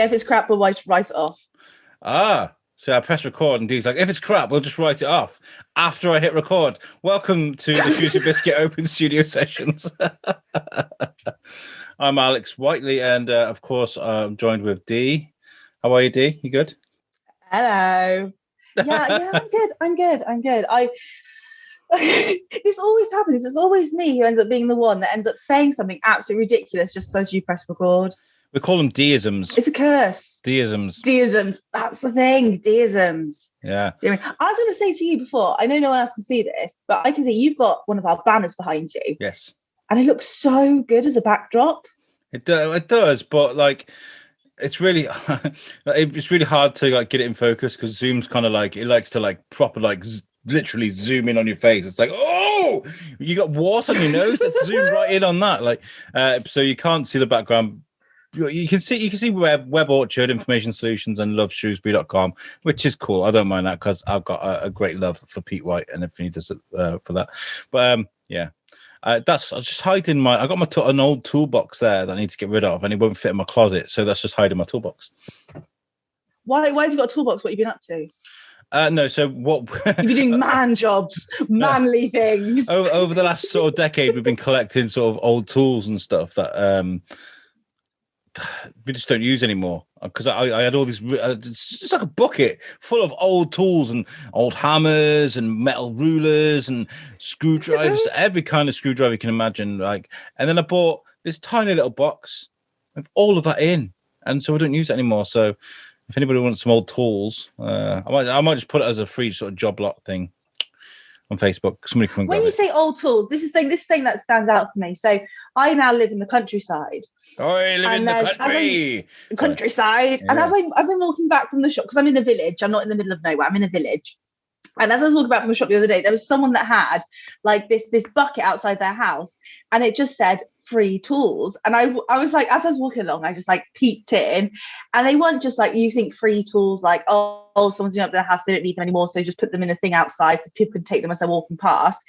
Yeah, if it's crap, we'll write it off. So I press record and Dee's like, if it's crap, we'll just write it off after I hit record. Welcome to the Fusey Biscuit Open Studio Sessions. I'm Alex Whiteley, and of course, I'm joined with Dee. How are you, Dee? You good? Hello. Yeah, I'm good. This always happens. It's always me who ends up being the one that ends up saying something absolutely ridiculous just as you press record. We call them deisms. It's a curse. Deisms. That's the thing. Deisms. Yeah. I was going to say to you before, I know no one else can see this, but I can see you've got one of our banners behind you. Yes. And it looks so good as a backdrop. It does, but like, it's really hard to like get it in focus because Zoom's kind of like, it likes to like proper like literally zoom in on your face. It's like, oh, you got water on your nose. Let's zoom right in on that. Like, so you can't see the background. You can see Web Orchard, Information Solutions, and loveshrewsbury.com, which is cool. I don't mind that because I've got a great love for Pete White and everything he does for that. But yeah, I just hiding I got an old toolbox there that I need to get rid of, and it won't fit in my closet, so that's just hiding my toolbox. Why have you got a toolbox? What have you been up to? No, so what you've been doing man jobs, manly things. Over the last sort of decade, we've been collecting sort of old tools and stuff that we just don't use anymore because I had all these it's just like a bucket full of old tools and old hammers and metal rulers and screwdrivers, every kind of screwdriver you can imagine. Like, and then I bought this tiny little box with all of that in, and so we don't use it anymore. So if anybody wants some old tools, I might just put it as a free sort of job lot thing on Facebook. Somebody come and when you say old tools, this is saying that stands out for me. So I now live in the countryside. Oh, you live in the countryside. Yeah. And as I'm walking back from the shop, because I'm in a village, I'm not in the middle of nowhere, I'm in a village. And as I was walking back from the shop the other day, there was someone that had like this bucket outside their house, and it just said free tools. And I was like, as I was walking along, I just like peeked in, and they weren't just like, you think free tools like, oh, someone's doing up their house, they don't need them anymore, so just put them in a thing outside so people can take them as they're walking past.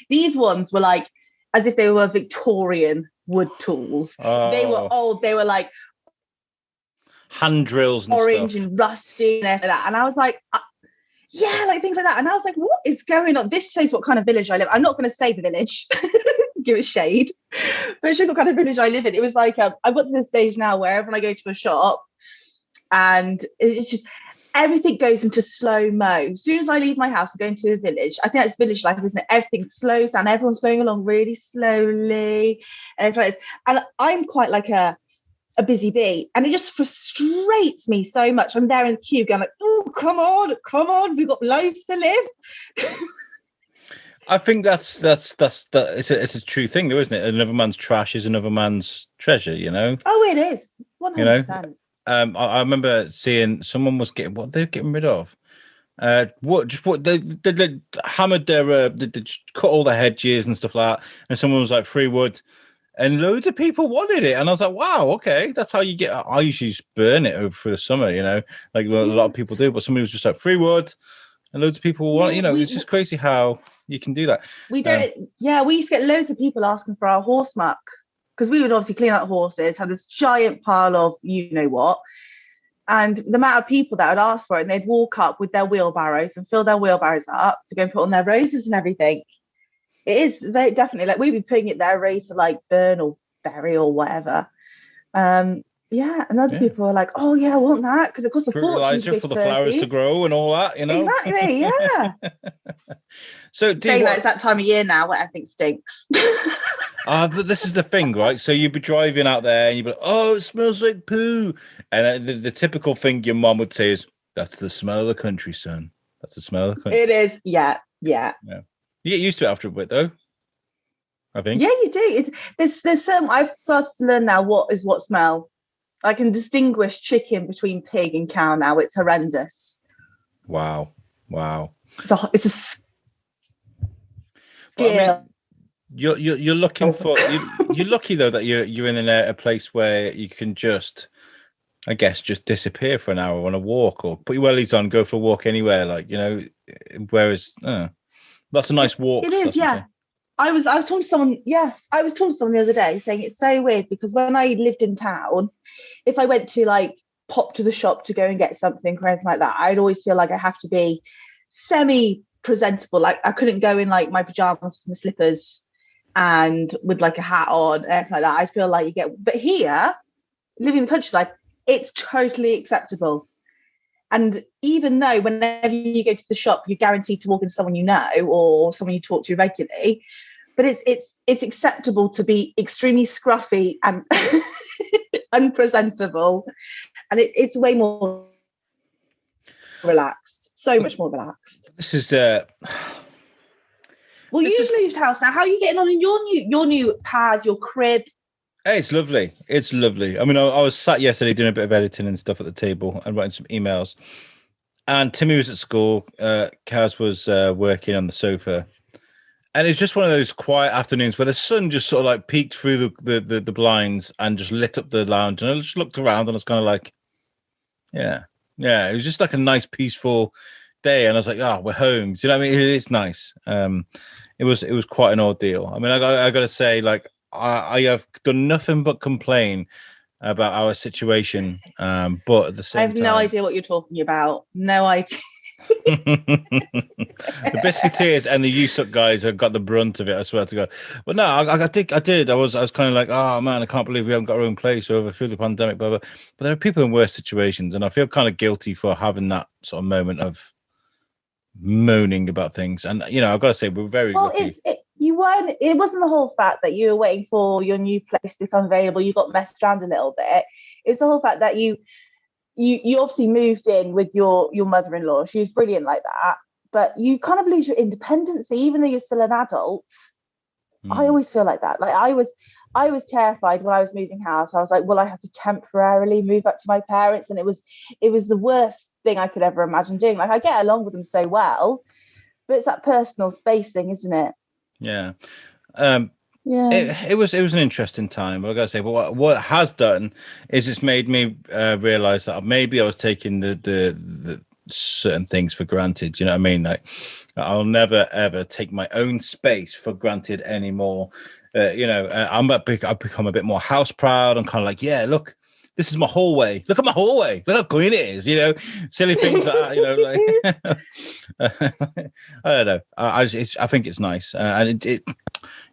These ones were like as if they were Victorian wood tools. They were old, they were like hand drills and orange stuff. And rusty and everything like that. And I was like, yeah, like things like that. And I was like, what is going on? This shows what kind of village I live. I'm not going to say the village, give it shade, but it shows what kind of village I live in. It was like, I've got to this stage now where when I go to a shop and it's just, everything goes into slow-mo. As soon as I leave my house and go into a village, I think that's village life, isn't it? Everything slows down. Everyone's going along really slowly. And I'm quite like a busy bee, and it just frustrates me so much. I'm there in the queue going like, oh, come on, we've got lives to live. I think that's it's a true thing though, isn't it? Another man's trash is another man's treasure, you know? Oh, it is 100%. You know? I remember seeing someone was getting what they're getting rid of. What they hammered their they cut all the hedges and stuff like that, and someone was like free wood. And loads of people wanted it. And I was like, wow, okay, that's how you get. I usually just burn it over for the summer, you know, like a lot of people do. But somebody was just like, free wood. And loads of people want, you know, it's just crazy how you can do that. We don't, we used to get loads of people asking for our horse muck because we would obviously clean out the horses, have this giant pile of you know what. And the amount of people that would ask for it, and they'd walk up with their wheelbarrows and fill their wheelbarrows up to go and put on their roses and everything. It is definitely like we'd be putting it there ready to like burn or bury or whatever. And other people are like, oh yeah, I want that because it costs a fortune for the flowers to grow and all that, you know. Exactly, yeah. So saying that it's that time of year now where everything stinks. But this is the thing, right? So you'd be driving out there and you'd be like, oh, it smells like poo. And the typical thing your mom would say is, that's the smell of the country, son. That's the smell of the country. It is, yeah. You get used to it after a bit, though. I think. Yeah, you do. There's some. I've started to learn now what smell. I can distinguish chicken between pig and cow now. It's horrendous. Wow. It's a skill. I mean, you're looking for. You're lucky though that you're in a place where you can just, I guess, just disappear for an hour on a walk or put your wellies on, go for a walk anywhere. Like, you know, whereas. That's a nice walk. It is, yeah. I was talking to someone. Yeah, I was talking to someone the other day saying it's so weird because when I lived in town, if I went to like pop to the shop to go and get something or anything like that. I'd always feel like I have to be semi-presentable. Like I couldn't go in like my pajamas and my slippers and with like a hat on, anything like that. I feel like but here, living in the countryside, it's totally acceptable. And even though whenever you go to the shop, you're guaranteed to walk into someone you know or someone you talk to regularly, but it's acceptable to be extremely scruffy and unpresentable, and it's way more relaxed, so much more relaxed. This is well, you've moved house now. How are you getting on in your new pad, your crib? Hey, it's lovely. It's lovely. I mean, I was sat yesterday doing a bit of editing and stuff at the table and writing some emails. And Timmy was at school. Kaz was working on the sofa. And it's just one of those quiet afternoons where the sun just sort of like peeked through the blinds and just lit up the lounge. And I just looked around and I was kind of like, yeah. It was just like a nice, peaceful day. And I was like, oh, we're home. Do you know what I mean? It is nice. It was quite an ordeal. I mean, I got to say, like, I have done nothing but complain about our situation, but at the same time, I have no idea what you're talking about. No idea. The Biscuiteers and the USUC guys have got the brunt of it. I swear to God. But no, I did. I was kind of like, oh man, I can't believe we haven't got our own place over through the pandemic. Blah, blah. But there are people in worse situations, and I feel kind of guilty for having that sort of moment of moaning about things. And you know, I've got to say, we're very lucky. It wasn't the whole fact that you were waiting for your new place to become available. You got messed around a little bit. It's the whole fact that you obviously moved in with your mother-in-law. She was brilliant like that, but you kind of lose your independence even though you're still an adult. I always feel like that. Like I was terrified when I was moving house. I was like, well, I have to temporarily move back to my parents, and it was the worst thing I could ever imagine doing. Like I get along with them so well, but it's that personal spacing, isn't it? Yeah. It was an interesting time. I gotta say, but what it has done is it's made me realize that maybe I was taking the certain things for granted. You know what I mean? Like I'll never ever take my own space for granted anymore. I've become a bit more house proud. I'm kind of like, yeah, look, this is my hallway. Look at my hallway. Look how clean it is. You know, silly things like that. You know, like I don't know. I think it's nice, and it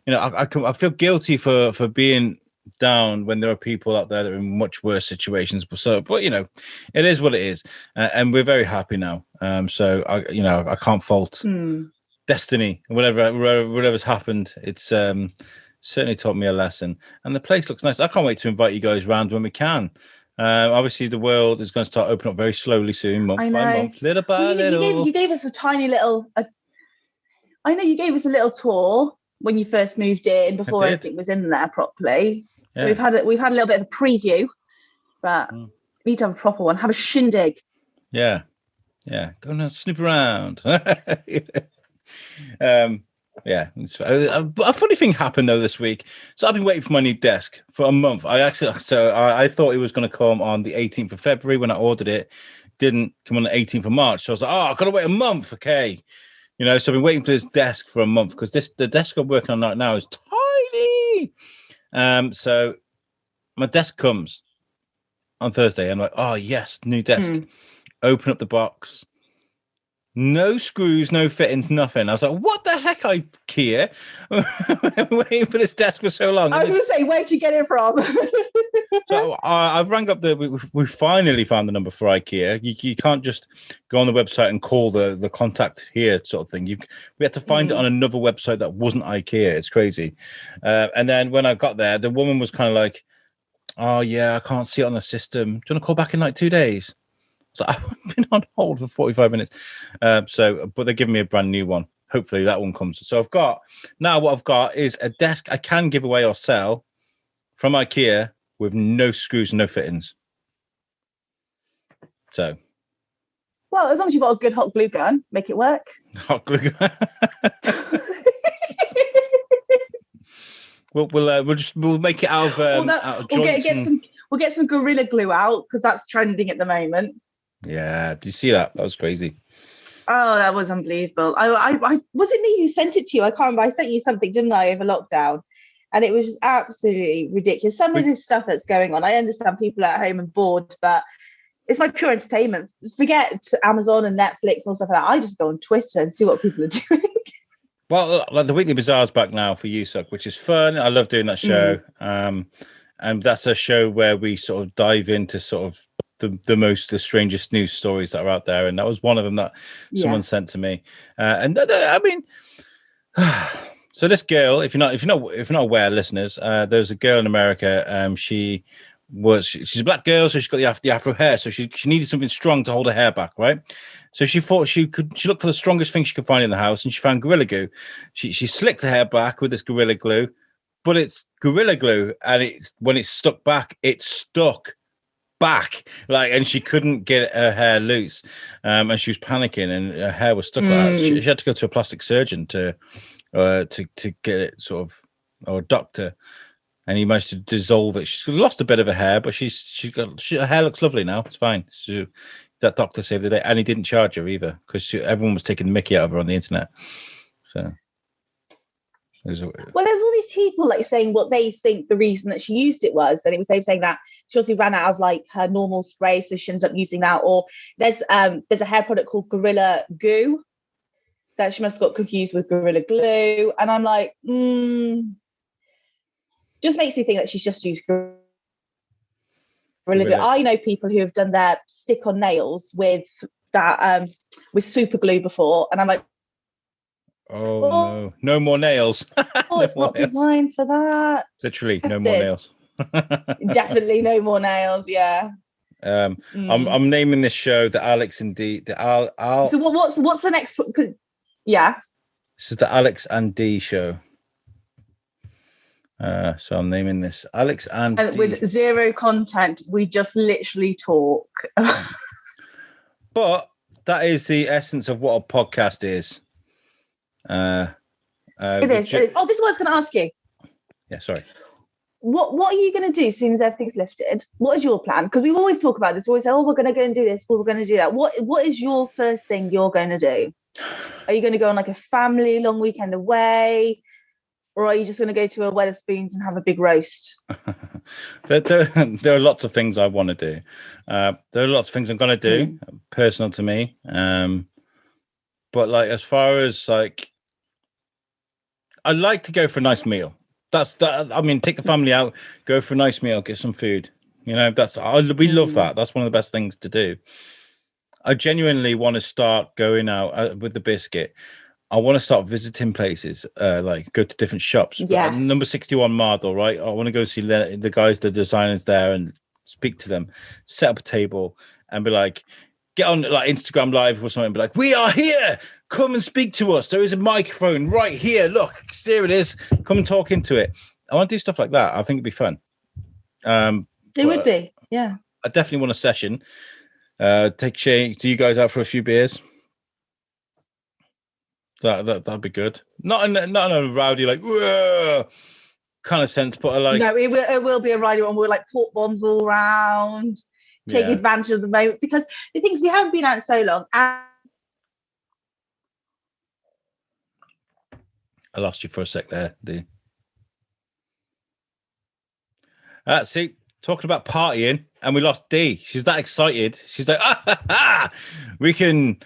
you know, I feel guilty for being down when there are people out there that are in much worse situations. But you know, it is what it is, and we're very happy now. So I can't fault destiny, whatever's happened. It's certainly taught me a lesson, and the place looks nice. I can't wait to invite you guys round when we can. Obviously, the world is going to start opening up very slowly soon, month by month, little by little. You gave us a tiny little. I know you gave us a little tour when you first moved in before everything was in there properly. So we've had a little bit of a preview, but we need to have a proper one. Have a shindig. Yeah. Go and snoop around. A funny thing happened though this week. So I've been waiting for my new desk for a month. I thought it was going to come on the 18th of February when I ordered it. Didn't come on the 18th of March. So I was like, I've got to wait a month. Okay. You know, so I've been waiting for this desk for a month because the desk I'm working on right now is tiny. So my desk comes on Thursday. I'm like, oh yes, new desk. Open up the box. No screws, no fittings, nothing. I was like, what the heck, IKEA? I've been waiting for this desk for so long. I was going to say, where'd you get it from? So I've rang up we finally found the number for IKEA. You can't just go on the website and call the contact here sort of thing. We had to find it on another website that wasn't IKEA. It's crazy. And then when I got there, the woman was kind of like, oh yeah, I can't see it on the system. Do you want to call back in like 2 days? So I've been on hold for 45 minutes. But they're giving me a brand new one. Hopefully that one comes. So what I've got is a desk I can give away or sell from IKEA with no screws and no fittings. So. Well, as long as you've got a good hot glue gun, make it work. Hot glue gun. We'll make it out of joints. We'll get some Gorilla Glue out because that's trending at the moment. Yeah, do you see that? That was crazy. Oh, that was unbelievable. I was it me who sent it to you? I can't remember. I sent you something, didn't I, over lockdown? And it was just absolutely ridiculous. Some of this stuff that's going on, I understand people are at home and bored, but It's my pure entertainment. Forget Amazon and Netflix and stuff like that. I just go on Twitter and see what people are doing. Well, like the Weekly Bazaar's back now for USUC, which is fun. I love doing that show. And that's a show where we sort of dive into sort of the strangest news stories that are out there. And that was one of them that someone sent to me. I mean, so this girl, if you're not aware, listeners, there's a girl in America. She's a black girl, so she's got the afro hair. So she needed something strong to hold her hair back, right? So she thought she looked for the strongest thing she could find in the house, and she found Gorilla Glue. She slicked her hair back with this Gorilla Glue, but it's Gorilla Glue, and when it's stuck back, it stuck back, and she couldn't get her hair loose, and she was panicking, and her hair was stuck like that. She had to go to a plastic surgeon to get it or a doctor. And he managed to dissolve it. She's lost a bit of her hair, but her hair looks lovely now. It's fine. So that doctor saved the day, and he didn't charge her either because everyone was taking the mickey out of her on the internet. So, there's all these people saying what they think the reason that she used it was, and they were saying that she obviously ran out of her normal spray, so she ended up using that. Or there's a hair product called Gorilla Goo that she must have got confused with Gorilla Glue, and I'm like, just makes me think that she's just used Gorilla Glue. I know people who have done their stick-on nails with that with super glue before, and I'm like, no more nails. It's not designed for that. Literally, no more nails. Definitely no more nails. Yeah. I'm naming this show the Alex and D. So what's the next? Yeah. This is the Alex and D show. So I'm naming this Alex and D. With zero content, we just literally talk. But that is the essence of what a podcast is. It is. This is what I was going to ask you. Yeah, sorry. What are you going to do as soon as everything's lifted? What is your plan? Because we always talk about this. We always say, we're going to go and do this. We're going to do that. What is your first thing you're going to do? Are you going to go on a family long weekend away? Or are you just going to go to a Wetherspoons and have a big roast? There are lots of things I want to do. There are lots of things I'm going to do, personal to me. But as far as I'd like to go for a nice meal. Take the family out, go for a nice meal, get some food. We love that. That's one of the best things to do. I genuinely want to start going out with the biscuit. I want to start visiting places, go to different shops. Yes. Number 61 Mardle, right? I want to go see the guys, the designers there, and speak to them, set up a table, and be like, get on Instagram Live or something, and be like, we are here. Come and speak to us. There is a microphone right here. Look, here it is. Come and talk into it. I want to do stuff like that. I think it'd be fun. It would be, yeah. I definitely want a session. Take you guys out for a few beers. That'd be good. Not in a rowdy kind of sense, but no, it will be a rowdy one. We'll port bombs all around, take advantage of the moment, because the things we haven't been out so long. And I lost you for a sec there, D. See, talking about partying, and we lost D. She's that excited. She's like, we can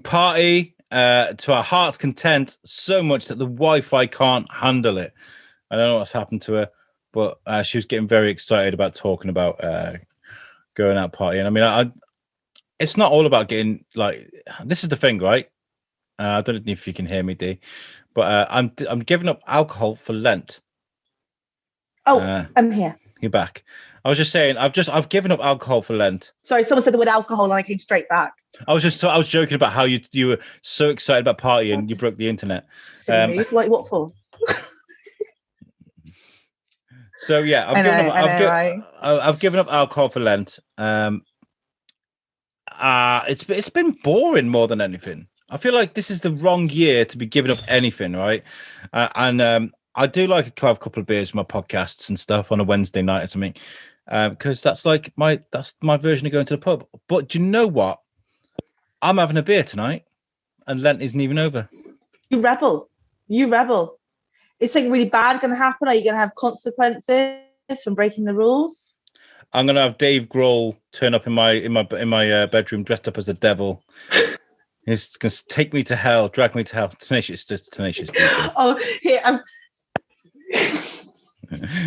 party to our heart's content so much that the Wi-Fi can't handle it. I don't know what's happened to her, but she was getting very excited about talking about going out partying. I mean, it's not all about getting this is the thing, right? I don't know if you can hear me, D, but I'm giving up alcohol for Lent. Oh, I'm here. You're back. I was just saying, I've given up alcohol for Lent. Sorry, someone said the word alcohol and I came straight back. I was joking about how you were so excited about partying, you broke the internet. What for? So yeah, I've given up alcohol for Lent. It's been boring more than anything. I feel like this is the wrong year to be giving up anything, right? I do like to have a couple of beers with my podcasts and stuff on a Wednesday night or something, because that's my version of going to the pub. But do you know what? I'm having a beer tonight, and Lent isn't even over. You rebel. Is something really bad going to happen? Are you going to have consequences from breaking the rules? I'm gonna have Dave Grohl turn up in my bedroom dressed up as a devil. He's gonna take me to hell, drag me to hell. Tenacious. Oh, here.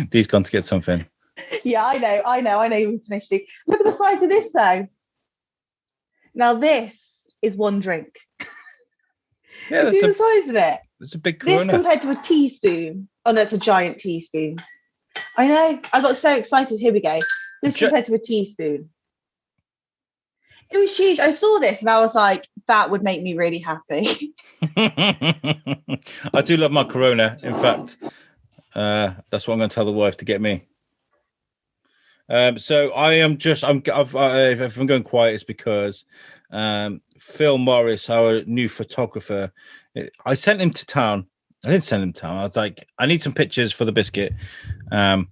Dee's gone to get something. Yeah, I know. Tenaciously. Look at the size of this, though. Now this is one drink. Yeah, you see the size of it? It's a big Corona. This compared to a teaspoon. Oh no, it's a giant teaspoon. I know. I got so excited. Here we go. This compared to a teaspoon. It was huge. I saw this and I was like, that would make me really happy. I do love my Corona. In fact, that's what I'm going to tell the wife to get me. So if I'm going quiet, it's because Phil Morris, our new photographer, I sent him to town. I didn't send him to town. I was like, I need some pictures for the biscuit. Are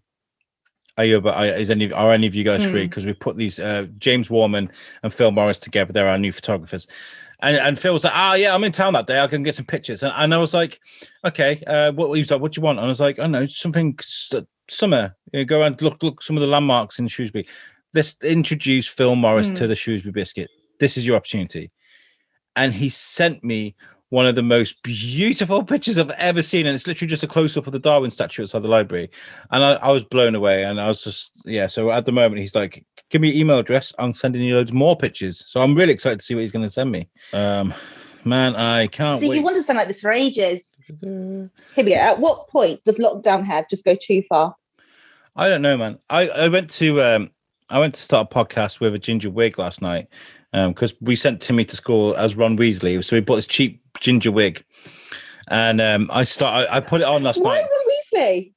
any of you guys free? Because we put these James Warman and Phil Morris together. They're our new photographers. And Phil was like, yeah, I'm in town that day. I can get some pictures. And I was like, okay. What do you want? And I was like, I don't know, something summer. Go around, look some of the landmarks in Shrewsbury. Let's introduce Phil Morris to the Shrewsbury biscuit. This is your opportunity. And he sent me one of the most beautiful pictures I've ever seen. And it's literally just a close-up of the Darwin statue outside the library. And I was blown away. And I was just, so at the moment, he's like, give me your email address. I'm sending you loads more pictures. So I'm really excited to see what he's going to send me. Man, I can't wait. So you want to sound like this for ages. Here we go. At what point does lockdown head just go too far? I don't know, man. I went to start a podcast with a ginger wig last night because we sent Timmy to school as Ron Weasley. So we bought this cheap ginger wig. And I put it on last night. Why Ron Weasley?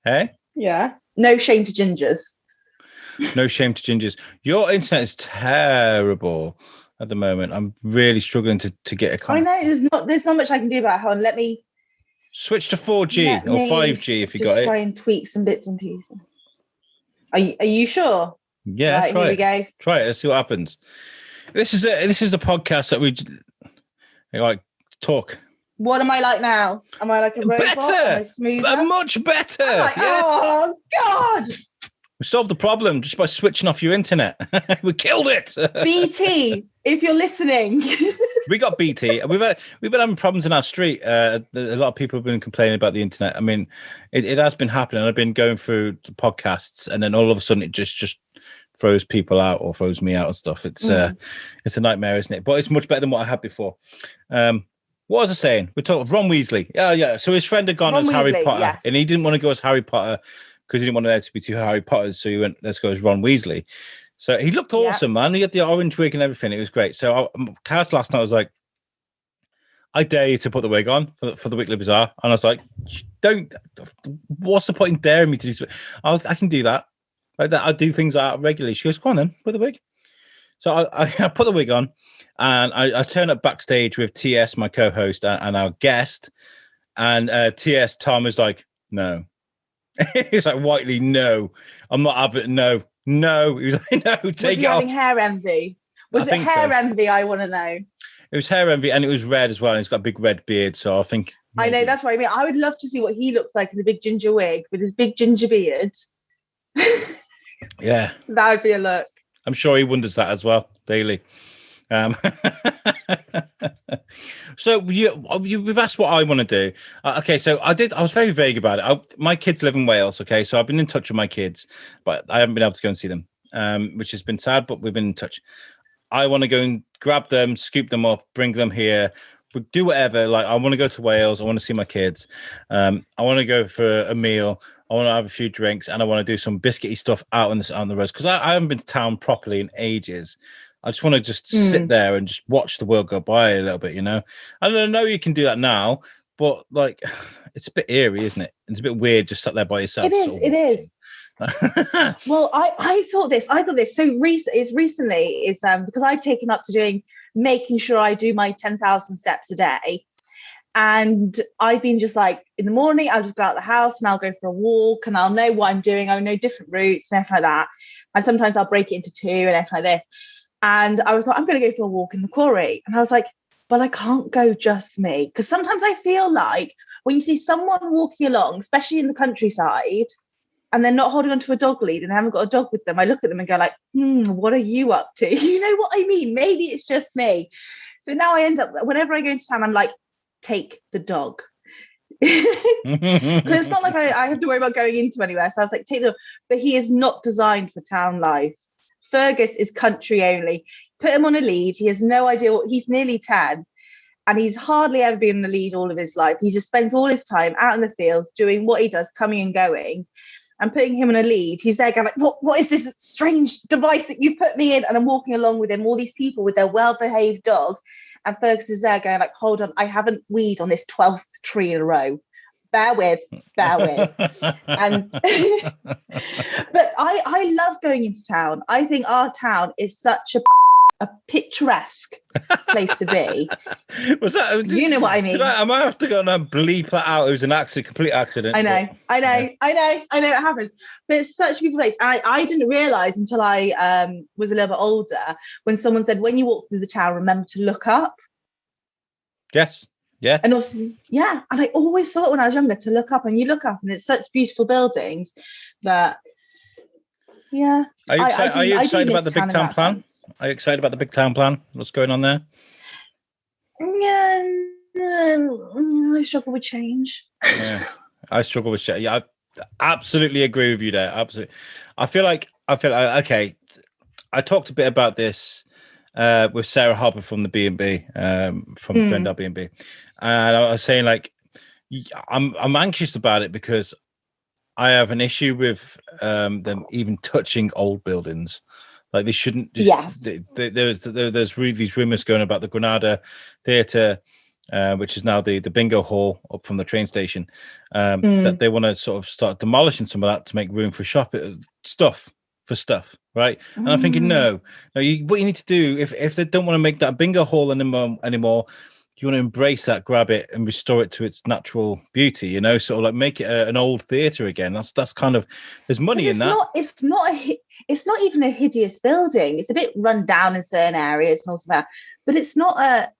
Hey? Yeah. No shame to gingers. No shame to gingers. Your internet is terrible at the moment. I'm really struggling to get a I know there's not much I can do about it. Hold on, let me switch to 4G or 5G if you got it. Just try and tweak some bits and pieces. Are you sure? Yeah, right, try here it. We go. Try it. Let's see what happens. This is a podcast that we like talk. What am I like now? Am I like a robot? Better, am I smoother? much better. Like, yes. Oh God! We solved the problem just by switching off your internet. We killed it. BT, if you're listening. We got BT. We've been having problems in our street. A lot of people have been complaining about the internet. I mean, it has been happening. I've been going through the podcasts, and then all of a sudden it just throws people out or throws me out and stuff. It's a nightmare, isn't it? But it's much better than what I had before. What was I saying? We're talking Ron Weasley. Yeah. So his friend had gone as Harry Potter, yes. And he didn't want to go as Harry Potter because he didn't want there to be two Harry Potters. So he went, let's go as Ron Weasley. So he looked awesome, man. He had the orange wig and everything. It was great. So Kaz last night was like, I dare you to put the wig on for the Weekly Bazaar. And I was like, don't. What's the point in daring me to do? I can do that. Like that. I do things out regularly. She goes, go on then, put the wig. So I put the wig on, and I turn up backstage with TS, my co-host, and our guest. And TS, Tom, was like, no. He's like, Whiteley, no. I'm not having it. No. He was like, no, take it off. Was he having hair envy? Was it hair envy? I want to know. It was hair envy, and it was red as well. And he's got a big red beard, so I think maybe. I know, that's what I mean. I would love to see what he looks like in a big ginger wig with his big ginger beard. Yeah, that would be a look. I'm sure he wonders that as well daily. So we've asked what I want to do. Okay, so I was very vague about it. My kids live in Wales. Okay, so I've been in touch with my kids, but I haven't been able to go and see them, which has been sad. But we've been in touch. I want to go and grab them, scoop them up, bring them here. We do whatever. Like, I want to go to Wales. I want to see my kids. I want to go for a meal. I want to have a few drinks, and I want to do some biscuity stuff out on the roads because I haven't been to town properly in ages. I just want to just sit there and just watch the world go by a little bit, you know. I don't know you can do that now, but like, it's a bit eerie, isn't it? It's a bit weird just sat there by yourself. It is. Well, I thought this. So recently because I've taken up to making sure I do my 10,000 steps a day. And I've been just like, in the morning, I'll just go out the house and I'll go for a walk and I'll know what I'm doing. I'll know different routes and everything like that. And sometimes I'll break it into two and everything like this. And I thought, I'm going to go for a walk in the quarry. And I was like, but I can't go just me. Because sometimes I feel like when you see someone walking along, especially in the countryside, and they're not holding onto a dog lead and they haven't got a dog with them, I look at them and go like, what are you up to? You know what I mean? Maybe it's just me. So now I end up, whenever I go into town, I'm like, take the dog. Because it's not like I have to worry about going into anywhere. So I was like, take the dog. But he is not designed for town life. Fergus is country only. Put him on a lead. He has no idea he's nearly 10. And he's hardly ever been in the lead all of his life. He just spends all his time out in the fields doing what he does, coming and going. And putting him in a lead, he's there going like, what is this strange device that you've put me in? And I'm walking along with him, all these people with their well-behaved dogs. And Fergus is there going like, hold on, I haven't weed on this 12th tree in a row. Bear with. And but I love going into town. I think our town is such a picturesque place to be. Was that? You know what I mean? I might have to go and bleep that out. It was an accident, complete accident. I know it happens. But it's such a beautiful place. I didn't realise until I was a little bit older when someone said, when you walk through the town, remember to look up. Yes. Yeah. And also, yeah. And I always thought when I was younger to look up, and you look up and it's such beautiful buildings that, yeah. Are you excited about the big town plan? Sense. Are you excited about the big town plan? What's going on there? Yeah. I struggle with change. Yeah. I struggle with change. Yeah, I absolutely agree with you there. Absolutely. I feel like, okay. I talked a bit about this with Sarah Harper from the B&B, from Granada B&B. And I was saying, like, I'm anxious about it because I have an issue with them even touching old buildings. Like, they shouldn't. There's these rumors going about the Granada Theatre, which is now the bingo hall up from the train station, that they want to sort of start demolishing some of that to make room for stuff, right? And I'm thinking, no, what you need to do, if they don't want to make that bingo hall anymore, you want to embrace that, grab it and restore it to its natural beauty, you know, sort of like make it an old theatre again. That's kind of, there's money in that. It's not even a hideous building. It's a bit run down in certain areas and also that, but it's not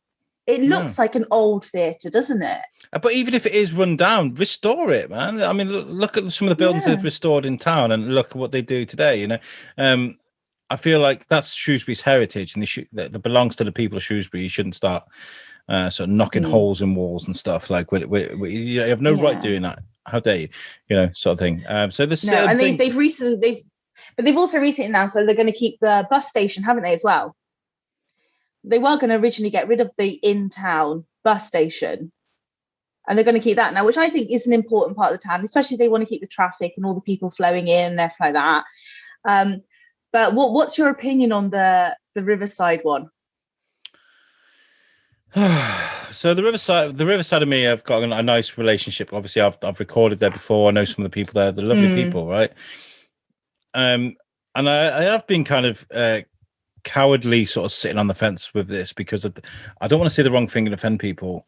it looks like an old theatre, doesn't it? But even if it is run down, restore it, man. I mean, look at some of the buildings they've restored in town and look at what they do today, you know. I feel like that's Shrewsbury's heritage and that belongs to the people of Shrewsbury. You shouldn't start sort of knocking holes in walls and stuff. Like, you have no right doing that. How dare you? You know, sort of thing. So this and they've also recently announced that they're going to keep the bus station, haven't they, as well? They were going to originally get rid of the in-town bus station, and they're going to keep that now, which I think is an important part of the town, especially if they want to keep the traffic and all the people flowing in and everything like that. But what's your opinion on the Riverside one? So the Riverside of me, I've got a nice relationship. Obviously, I've recorded there before. I know some of the people there. They're lovely people, right? And I have been kind of cowardly, sort of sitting on the fence with this because I don't want to say the wrong thing and offend people.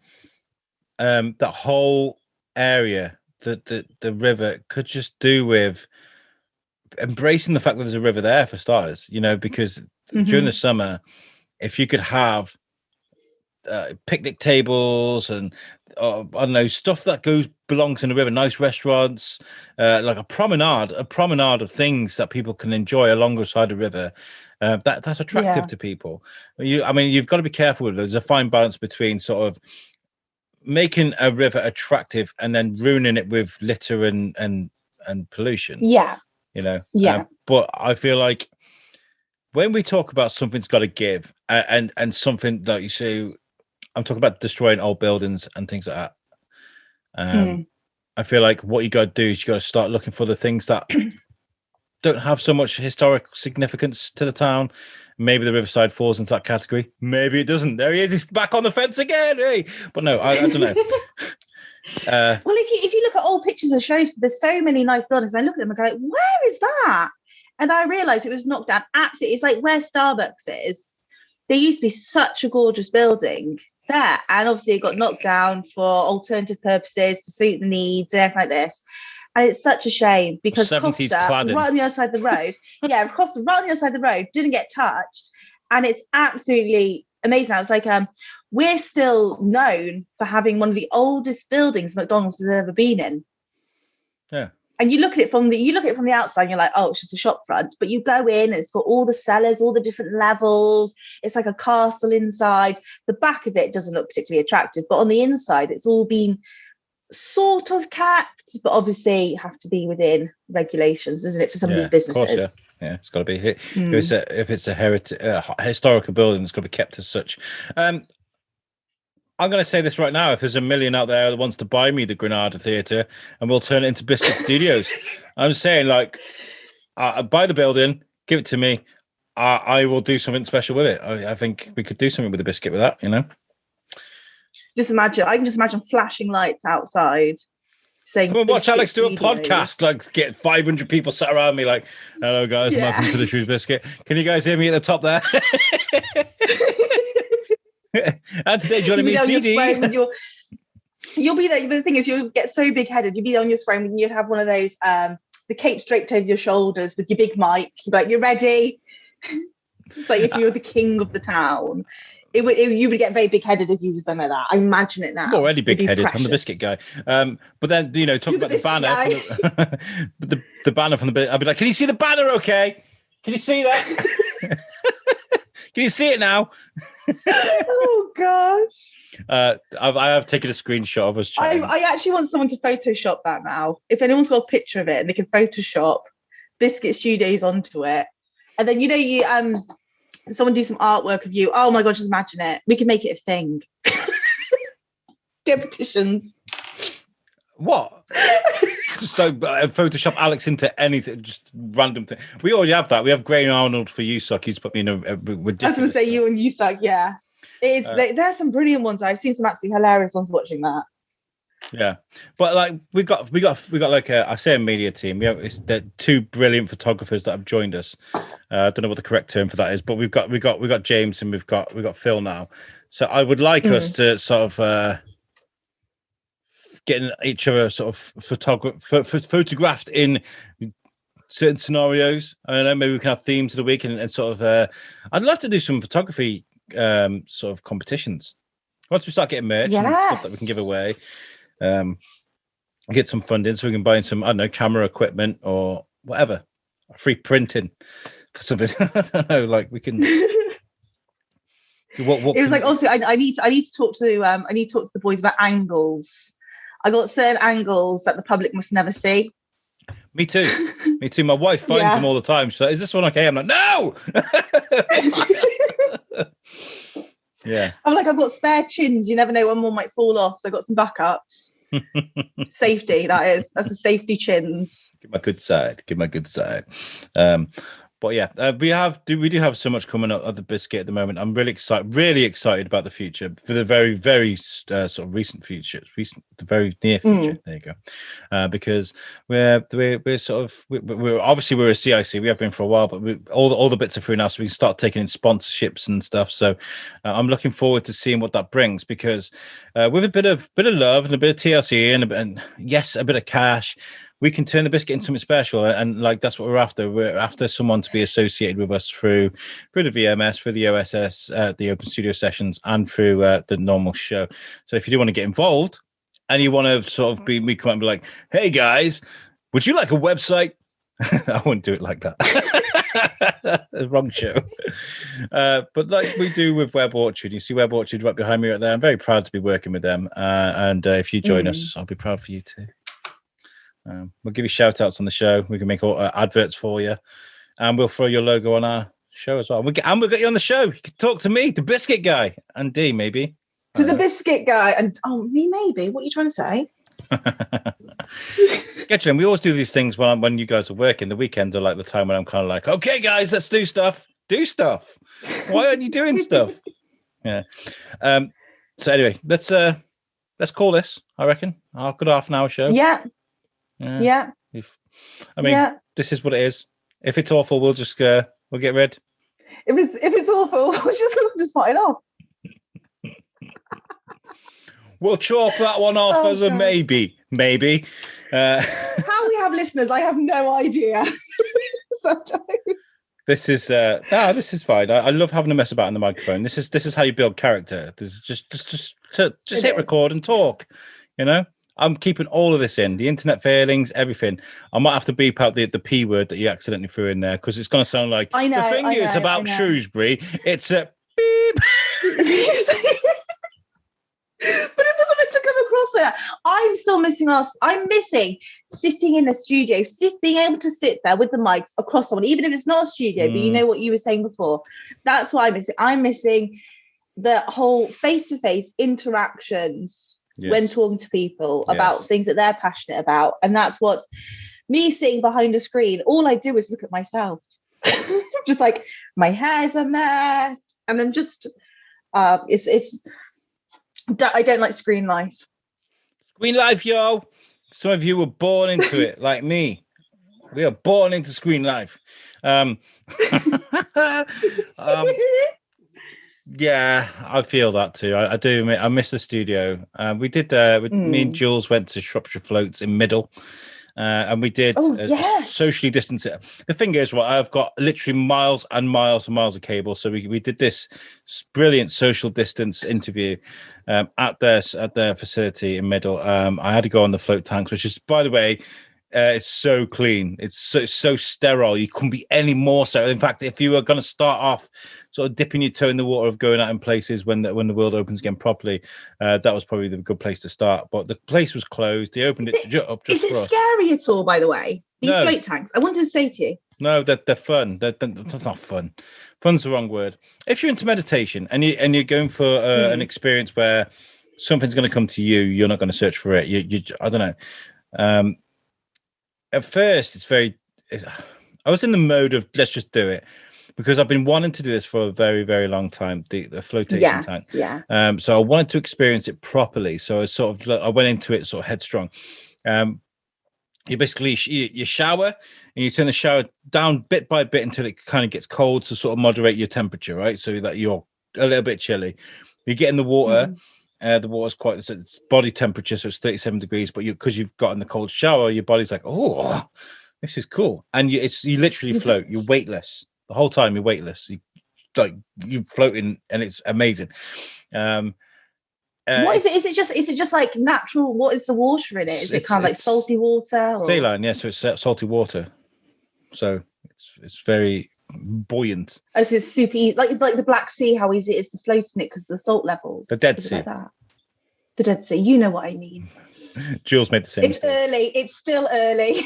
That whole area, the river, could just do with embracing the fact that there's a river there for starters. You know, because during the summer, if you could have picnic tables and I don't know, stuff that belongs in the river, nice restaurants, like a promenade of things that people can enjoy alongside the river. That's attractive to people. You've got to be careful with it. There's a fine balance between sort of making a river attractive and then ruining it with litter and pollution. Yeah, you know. Yeah. But I feel like when we talk about something's got to give, and something that you say. I'm talking about destroying old buildings and things like that. I feel like what you got to do is you got to start looking for the things that don't have so much historic significance to the town. Maybe the Riverside falls into that category. Maybe it doesn't. There he is. He's back on the fence again. Hey, but no, I don't know. Well, if you look at old pictures of shows, there's so many nice buildings. I look at them and go, like, where is that? And I realised it was knocked down. Absolutely, it's like where Starbucks is. There used to be such a gorgeous building there, and obviously it got knocked down for alternative purposes to suit the needs and everything like this. And it's such a shame because Costa, right on the other side of the road, Costa, right on the other side of the road, didn't get touched, and it's absolutely amazing. I was like, we're still known for having one of the oldest buildings McDonald's has ever been in. Yeah, And you look at it from the outside, and you're like, oh, it's just a shop front. But you go in, and it's got all the cellars, all the different levels. It's like a castle inside. The back of it doesn't look particularly attractive, but on the inside, it's all been sort of kept, but obviously you have to be within regulations, isn't it, for some of these businesses? Of course, yeah, it's got to be. If it's a historical building, it's got to be kept as such. I'm going to say this right now. If there's a million out there that wants to buy me the Granada Theatre, and we'll turn it into Biscuit Studios, I'm saying, like, buy the building, give it to me. I will do something special with it. I think we could do something with the Biscuit with that, you know? I can just imagine flashing lights outside saying, come and watch Alex do a Studios. podcast, like get 500 people sat around me like, hello guys, welcome to the Shoes Biscuit. Can you guys hear me at the top there? And today joining me is DD. You'll be there. The thing is, you'll get so big-headed. You'll be on your throne and you'd have one of those, the capes draped over your shoulders with your big mic. You'd be like, you're ready? It's like if you were the king of the town. You would get very big-headed if you just don't know that. I imagine it now. I'm already big-headed. I'm the biscuit guy. But then, talk about the banner. The banner from the bit. I'd be like, can you see the banner okay? Can you see that? Can you see it now? Oh, gosh. I have taken a screenshot of us chatting. I actually want someone to Photoshop that now. If anyone's got a picture of it and they can Photoshop Biscuit Studios onto it. And then, someone do some artwork of you. Oh my God, just imagine it. We can make it a thing. Get petitions. What? Just don't Photoshop Alex into anything, just random thing. We already have that. We have Graham Arnold for USOC. He's put me in a ridiculous. I was going to say you and USOC, yeah. There's some brilliant ones. I've seen some absolutely hilarious ones watching that. Yeah, but like we got like I say a media team. We have two brilliant photographers that have joined us. I don't know what the correct term for that is, but we've got James and we've got Phil now. So I would like us to sort of getting each other sort of photographed in certain scenarios. I don't know, maybe we can have themes of the week and sort of. I'd love to do some photography sort of competitions. Once we start getting merch and stuff that we can give away. Get some funding so we can buy some, I don't know, camera equipment or whatever, free printing for something. I don't know, like we can. What it was like also I need to talk to the boys about angles. I got certain angles that the public must never see. Me too. My wife finds them all the time. She's like, is this one okay? I'm like, no. Yeah. I'm like, I've got spare chins. You never know when one might fall off. So I've got some backups. Safety, that's a safety chins. Give my good side. But yeah, we do have so much coming up of the Biscuit at the moment. I'm really excited about the future, for the very, very sort of recent future. The very near future. There you go. Because we're obviously we're a CIC. We have been for a while, but all the bits are through now, so we can start taking in sponsorships and stuff. So I'm looking forward to seeing what that brings. Because with a bit of love and a bit of TLC and yes, a bit of cash, we can turn the Biscuit into something special, and like that's what we're after. We're after someone to be associated with us through the VMS, through the OSS, the Open Studio sessions, and through the normal show. So if you do want to get involved, and you want to sort of we come up and be like, "Hey guys, would you like a website?" I wouldn't do it like that. Wrong show. But like we do with Web Orchard, you see Web Orchard right behind me right there. I'm very proud to be working with them, and if you join us, I'll be proud for you too. We'll give you shout outs on the show. We can make all adverts for you, and we'll throw your logo on our show as well. We'll get you on the show. You can talk to me, the Biscuit guy, and D maybe. To the Biscuit guy, and me maybe. What are you trying to say? Scheduling. We always do these things when you guys are working. The weekends are like the time when I'm kind of like, okay, guys, let's do stuff. Do stuff. Why aren't you doing stuff? Yeah. So anyway, let's call this. I reckon our good half an hour show. Yeah. This is what it is. If it's awful, we'll just we'll get rid. If it's awful, we'll just fight it off. We'll chalk that one off as a maybe. How we have listeners, I have no idea. Sometimes. This is fine. I love having a mess about in the microphone. This is how you build character. This is just hit record and talk. I'm keeping all of this in. The internet failings, everything. I might have to beep out the P word that you accidentally threw in there because it's going to sound like I know. the thing I know, is about I know. Shrewsbury. It's a beep. But it wasn't meant to come across like that. I'm still missing us. I'm missing sitting in a studio, being able to sit there with the mics across someone, even if it's not a studio. But you know what you were saying before. That's what I'm missing. I'm missing the whole face-to-face interactions when talking to people about things that they're passionate about. And that's what's me sitting behind a screen. All I do is look at myself, just like my hair's a mess, and then just it's. I don't like screen life. Screen life, yo. Some of you were born into it, like me. We are born into screen life. Yeah, I feel that too. I do. I miss the studio. We did. Me and Jules went to Shropshire Floats in Middle. And we did socially distance it. The thing is, right, I've got literally miles and miles and miles of cable. So we did this brilliant social distance interview at their facility in Middle. I had to go on the float tanks, which is, by the way, it's so clean. It's so sterile. You couldn't be any more sterile. In fact, if you were going to start off sort of dipping your toe in the water of going out in places when the world opens again properly, that was probably the good place to start. But the place was closed. They opened it up just for us. Is it scary at all, by the way? These float tanks. I wanted to say to you. No, they're fun. That's not fun. Fun's the wrong word. If you're into meditation and you're going for an experience where something's going to come to you, you're not going to search for it. You I don't know. At first, I was in the mode of let's just do it because I've been wanting to do this for a very, very long time. The flotation tank. Yeah. So I wanted to experience it properly. So I went into it sort of headstrong. You basically you shower and you turn the shower down bit by bit until it kind of gets cold to sort of moderate your temperature, right? So that you're a little bit chilly. You get in the water. The water's it's body temperature, so it's 37 degrees. But because you've got in the cold shower, your body's like, oh, this is cool. And you literally float. You're weightless the whole time. You're weightless. You're floating, and it's amazing. What is it? Is it just like natural? What is the water in it? Is it kind of like salty water? Or? Saline, yeah. So it's salty water. So it's very buoyant. Oh, so it's super easy, like the Black Sea. How easy it is to float in it because of the salt levels. The Dead Sea. Like that. The Dead Sea. You know what I mean. Jules made the same. It's early. It's still early.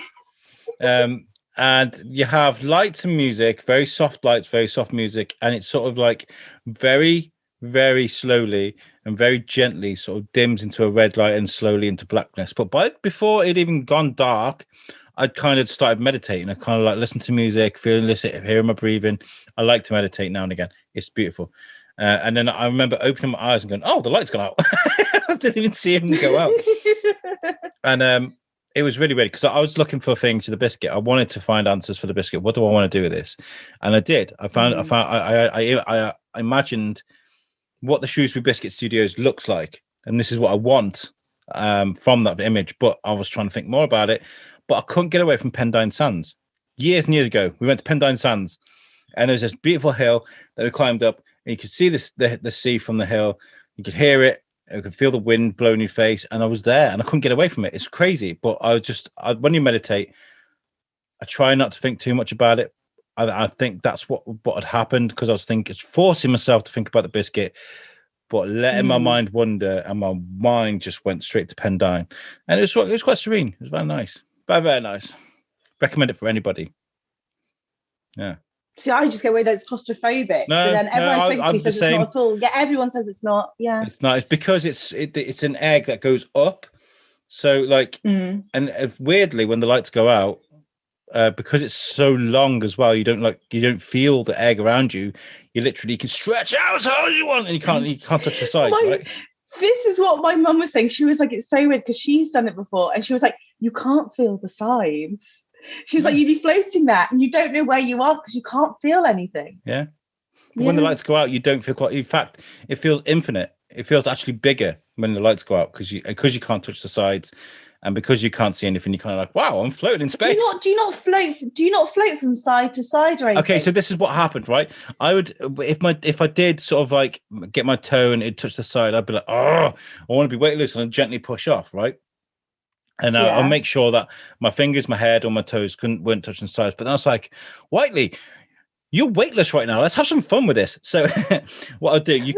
And you have lights and music, very soft lights, very soft music, and it's sort of like very, very slowly and very gently sort of dims into a red light and slowly into blackness. But before it even gone dark, I'd kind of started meditating. I kind of like listen to music, feeling this, hearing my breathing. I like to meditate now and again. It's beautiful. And then I remember opening my eyes and going, "Oh, the light's gone out." I didn't even see him go out. And it was really weird because I was looking for things to the biscuit. I wanted to find answers for the biscuit. What do I want to do with this? And I did. I imagined what the Shrewsbury Biscuit Studios looks like, and this is what I want from that image. But I was trying to think more about it. But I couldn't get away from Pendine Sands. Years and years ago, we went to Pendine Sands, and there's this beautiful hill that we climbed up, and you could see the sea from the hill. You could hear it. You could feel the wind blowing your face, and I was there, and I couldn't get away from it. It's crazy, but when you meditate, I try not to think too much about it. I think that's what had happened because I was forcing myself to think about the biscuit, but letting my mind wander, and my mind just went straight to Pendine, and it was quite serene. It was very nice. Very, very nice. Recommend it for anybody. Yeah. See, I just go away that it's claustrophobic. No, but then everyone I speak to says it's not at all. Yeah, everyone says it's not. Yeah. It's not. It's because it's an egg that goes up. So and weirdly, when the lights go out, because it's so long as well, you don't feel the egg around you. You can stretch out as hard as you want, and you can't touch the sides, right? This is what my mum was saying. She was like, it's so weird because she's done it before, and she was like, you can't feel the sides. She was like, you'd be floating there, and you don't know where you are because you can't feel anything. Yeah. But when the lights go out, you don't feel quite. In fact, it feels infinite. It feels actually bigger when the lights go out because you can't touch the sides, and because you can't see anything, you're kind of like, wow, I'm floating in space. Do you not float from side to side or anything? Okay, so this is what happened, right? I would if I did sort of like get my toe and it touched the side, I'd be like, oh, I want to be weightless, and I'd gently push off, right? And I'll make sure that my fingers, my head, or my toes weren't touching the sides. But then I was like, Whiteley, you're weightless right now. Let's have some fun with this. So what I'll do, you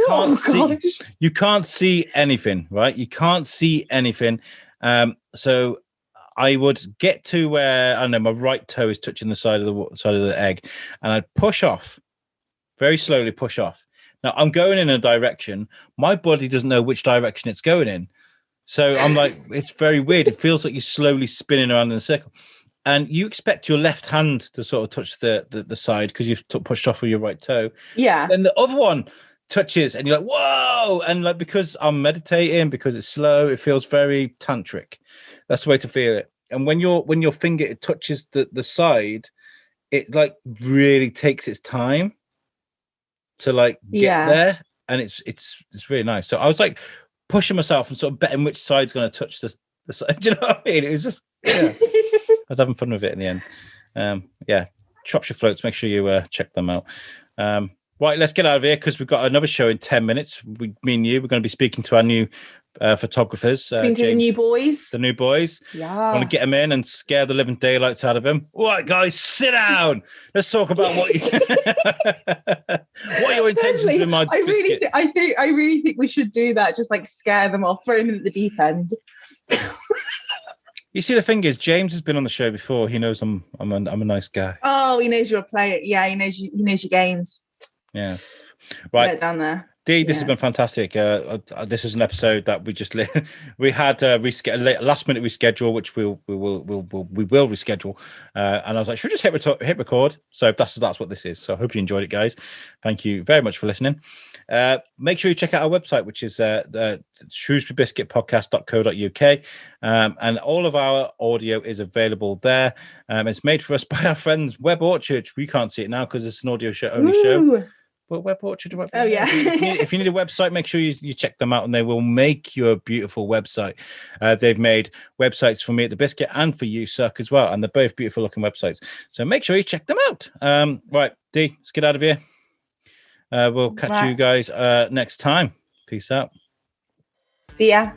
can't see anything, right? You can't see anything. So I would get to where, I don't know, my right toe is touching the side of the egg, and I'd push off, very slowly push off. Now I'm going in a direction. My body doesn't know which direction it's going in. So I'm like, it's very weird. It feels like you're slowly spinning around in a circle. And you expect your left hand to sort of touch the side because you've pushed off with your right toe. Yeah. Then the other one touches, and you're like, whoa! And like, because I'm meditating, because it's slow, it feels very tantric. That's the way to feel it. And when your finger touches the side, it like really takes its time to like get there, and it's really nice. So I was like pushing myself and sort of betting which side's going to touch the side. Do you know what I mean? It was just I was having fun with it in the end. Shropshire Floats, make sure you check them out. Right, let's get out of here because we've got another show in 10 minutes. Me and you, we're going to be speaking to our new photographers. Speaking to the new boys. The new boys. Yeah. I want to get them in and scare the living daylights out of them. All right, guys, sit down. Let's talk about what are your intentions with my biscuit? I really think we should do that. Just like scare them off, throw them in at the deep end. You see, the thing is, James has been on the show before. He knows I'm a nice guy. Oh, he knows you're a player. Yeah, he knows your games. Yeah. Right. Down there. Dee, this has been fantastic. This is an episode that we just we had last minute reschedule, which we will reschedule. And I was like, should we just hit record? So that's what this is. So I hope you enjoyed it, guys. Thank you very much for listening. Make sure you check out our website, which is shrewsburybiscuitpodcast.co.uk. And all of our audio is available there. It's made for us by our friends Web Orchard. We can't see it now because it's an audio show only show. Well, Web Orchard. Oh, yeah. If you need a website, make sure you check them out, and they will make you a beautiful website. They've made websites for me at the Biscuit and for you, Suck, as well, and they're both beautiful looking websites. So make sure you check them out. Right, Dee, let's get out of here. We'll catch you guys next time. Peace out. See ya.